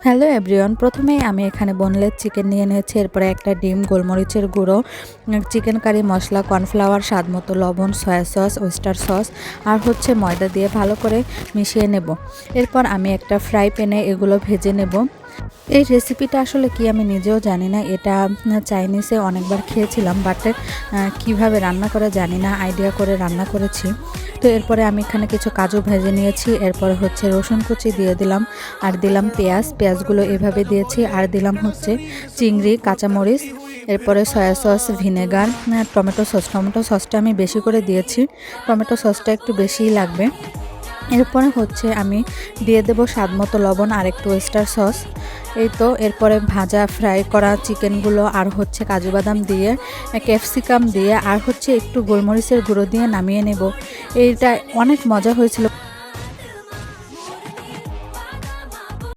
Hello everyone, প্রথমেই আমি এখানে বোনলেস চিকেন নিয়ে নিয়েছি। এরপরে একটা ডিম, গোলমরিচের গুঁড়ো, চিকেন কারি মশলা, কর্নফ্লাওয়ার, স্বাদমতো লবণ, সয়া সস, ওয়েস্টার সস আর ময়দা দিয়ে ভালো করে মিশিয়ে নেব। এরপর আমি একটা ফ্রাই প্যানে এগুলো ভেজে নেব। এই রেসিপিটা আসলে কি আমি নিজেও জানি না। এটা চাইনিজে অনেকবার খেয়েছিলাম, বাট কিভাবে রান্না করে জানি না, আইডিয়া করে রান্না করেছি। তো এরপরে আমি এখানে কিছু কাজু ভেজে নিয়েছি। এরপরে রসুন কুচি দিয়ে দিলাম আর দিলাম পেঁয়াজগুলো এভাবে দিয়েছি। আর দিলাম চিংড়ি, কাঁচামরিচ, এরপরে সয়া সস, ভিনেগার, টমেটো সসটা আমি বেশি করে দিয়েছি। টমেটো সসটা একটু বেশিই লাগবে। এরপরে আমি দিয়ে দেব স্বাদমতো লবণ আর একটু ওয়েস্টার সস। এই তো এরপরে ভাজা ফ্রাই করা চিকেনগুলো আর কাজু বাদাম দিয়ে, ক্যাপসিকাম দিয়ে আর একটু গোলমরিচের গুঁড়ো দিয়ে নামিয়ে নেব। এইটা অনেক মজা হয়েছিল।